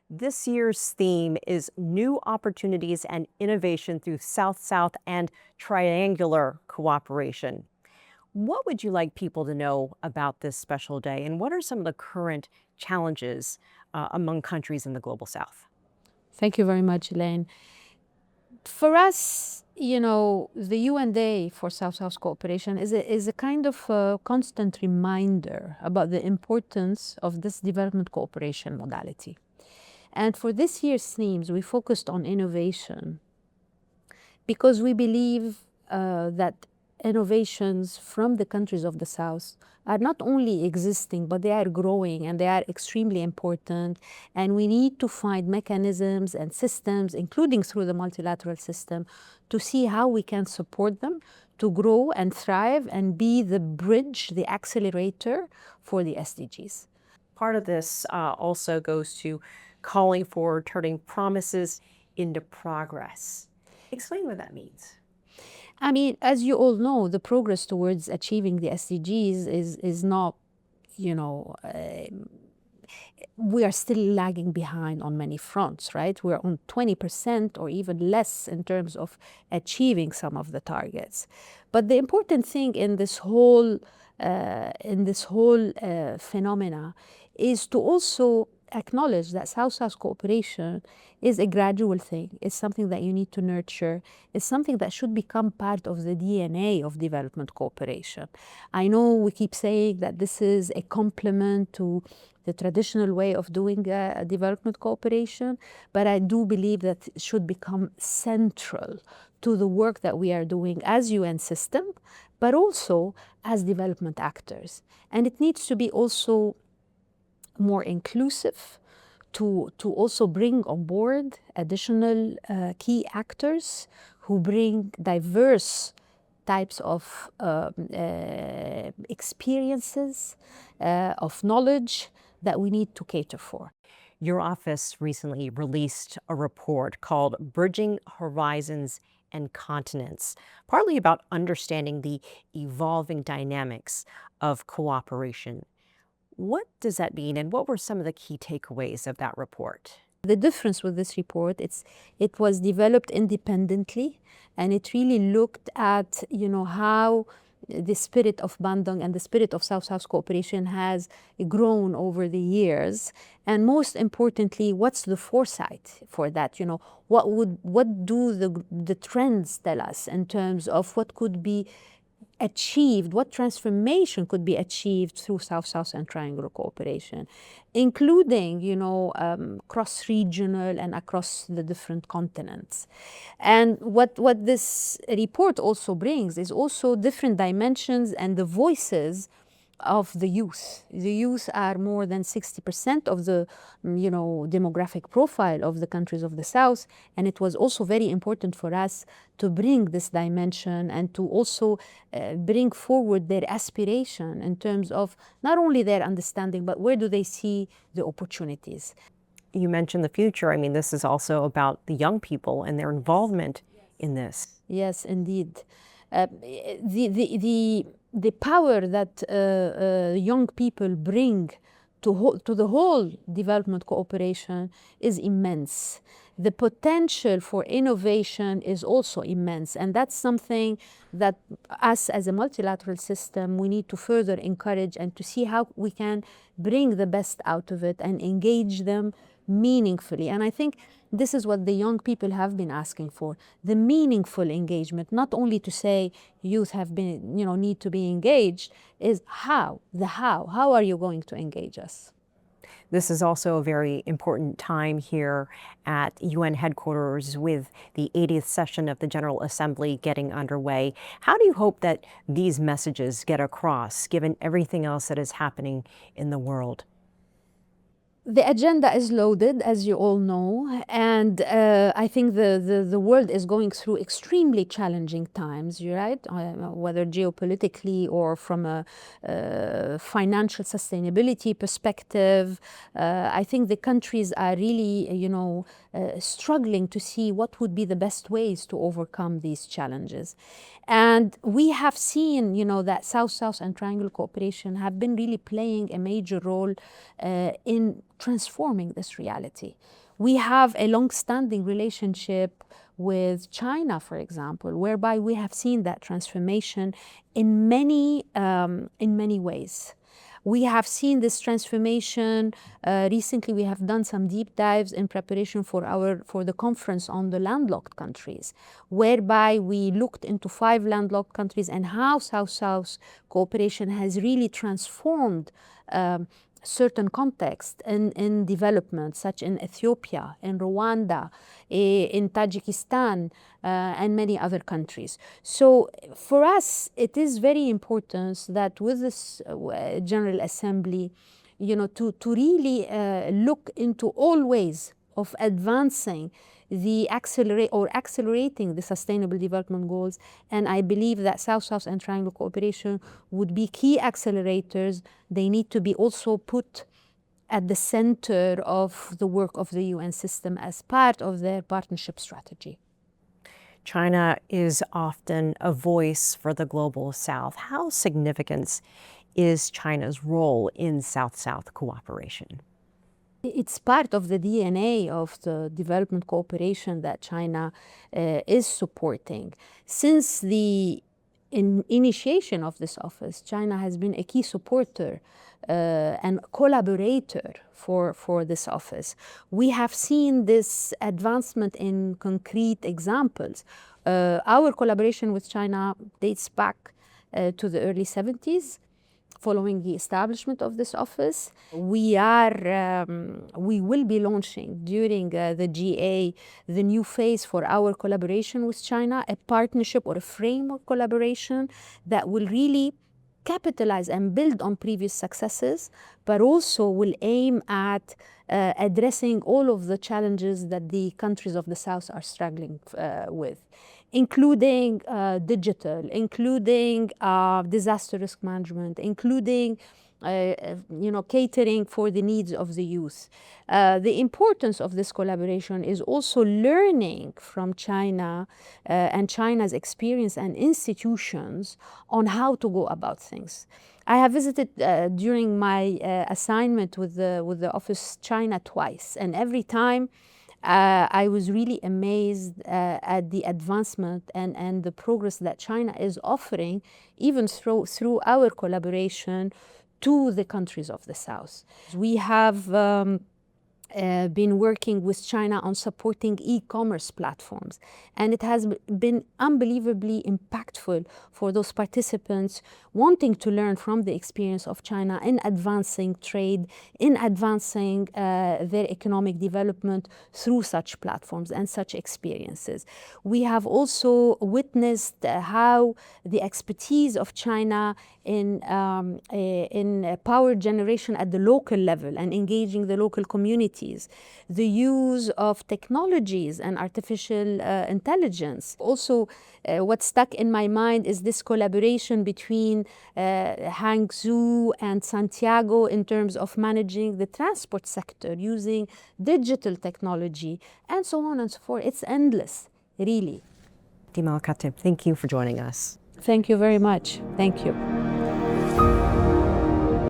This year's theme is New Opportunities and Innovation through South-South and Triangular Cooperation. What would you like people to know about this special day, and what are some of the current challenges among countries in the Global South? Thank you very much, Elaine. For us, the UN Day for South-South cooperation is a kind of constant reminder about the importance of this development cooperation modality. And for this year's themes, we focused on innovation because we believe that innovations from the countries of the South are not only existing, but they are growing and they are extremely important. And we need to find mechanisms and systems, including through the multilateral system, to see how we can support them to grow and thrive and be the bridge, the accelerator for the SDGs. Part of this also goes to calling for turning promises into progress. Explain what that means. I mean, as you all know, the progress towards achieving the SDGs is not, we are still lagging behind on many fronts, right? We're on 20% or even less in terms of achieving some of the targets. But the important thing in this whole phenomena is to also acknowledge that South-South cooperation is a gradual thing. It's something that you need to nurture. It's something that should become part of the DNA of development cooperation. I know we keep saying that this is a complement to the traditional way of doing development cooperation, but I do believe that it should become central to the work that we are doing as UN system, but also as development actors. And it needs to be also more inclusive, to also bring on board additional key actors who bring diverse types of experiences, of knowledge that we need to cater for. Your office recently released a report called Bridging Horizons and Continents, partly about understanding the evolving dynamics of cooperation. What does that mean, and what were some of the key takeaways of that report? The difference with this report, it was developed independently, and it really looked at how the spirit of Bandung and the spirit of South-South cooperation has grown over the years, and most importantly, what's the foresight for that? What do the trends tell us in terms of what could be achieved, what transformation could be achieved through South-South and triangular cooperation, including, cross-regional and across the different continents. And what this report also brings is also different dimensions and the voices of the youth. The youth are more than 60% of the demographic profile of the countries of the South, and it was also very important for us to bring this dimension and to also bring forward their aspiration in terms of not only their understanding, but where do they see the opportunities. You mentioned the future. I mean, this is also about the young people and their involvement in this. Yes, indeed. The power that young people bring to the whole development cooperation is immense. The potential for innovation is also immense, and that's something that us as a multilateral system, we need to further encourage and to see how we can bring the best out of it and engage them meaningfully. And I think this is what the young people have been asking for, the meaningful engagement, not only to say youth have been, need to be engaged, is how are you going to engage us? This is also a very important time here at UN headquarters with the 80th session of the General Assembly getting underway. How do you hope that these messages get across, given everything else that is happening in the world? The agenda is loaded, as you all know, and I think the world is going through extremely challenging times, you're right, whether geopolitically or from a financial sustainability perspective. I think the countries are really, struggling to see what would be the best ways to overcome these challenges. And we have seen, that South-South and triangle cooperation have been really playing a major role in transforming this reality. We have a long-standing relationship with China, for example, whereby we have seen that transformation in many ways. We have seen this transformation. Recently, we have done some deep dives in preparation for the conference on the landlocked countries, whereby we looked into 5 landlocked countries and how South-South cooperation has really transformed certain contexts in development, such in Ethiopia, in Rwanda, in Tajikistan, and many other countries. So for us, it is very important that with this General Assembly, to really look into all ways of advancing accelerating the Sustainable Development Goals. And I believe that South-South and Triangle cooperation would be key accelerators. They need to be also put at the center of the work of the UN system as part of their partnership strategy. China is often a voice for the global South. How significant is China's role in South-South cooperation? It's part of the DNA of the development cooperation that China is supporting. Since the initiation of this office, China has been a key supporter and collaborator for this office. We have seen this advancement in concrete examples. Our collaboration with China dates back to the early 70s. Following the establishment of this office, we will be launching during the GA the new phase for our collaboration with China, a partnership or a framework collaboration that will really capitalize and build on previous successes, but also will aim at addressing all of the challenges that the countries of the South are struggling with, including digital, including disaster risk management, including catering for the needs of the youth. The importance of this collaboration is also learning from China and China's experience and institutions on how to go about things. I have visited during my assignment with the Office China twice, and every time I was really amazed at the advancement and the progress that China is offering, even through our collaboration to the countries of the South. We have been working with China on supporting e-commerce platforms, and it has been unbelievably impactful for those participants wanting to learn from the experience of China in advancing trade, in advancing their economic development through such platforms and such experiences. We have also witnessed how the expertise of China in power generation at the local level and engaging the local communities, the use of technologies and artificial intelligence. Also, what stuck in my mind is this collaboration between Hangzhou and Santiago in terms of managing the transport sector using digital technology, and so on and so forth. It's endless, really. Dima Al-Khatib, thank you for joining us. Thank you very much. Thank you.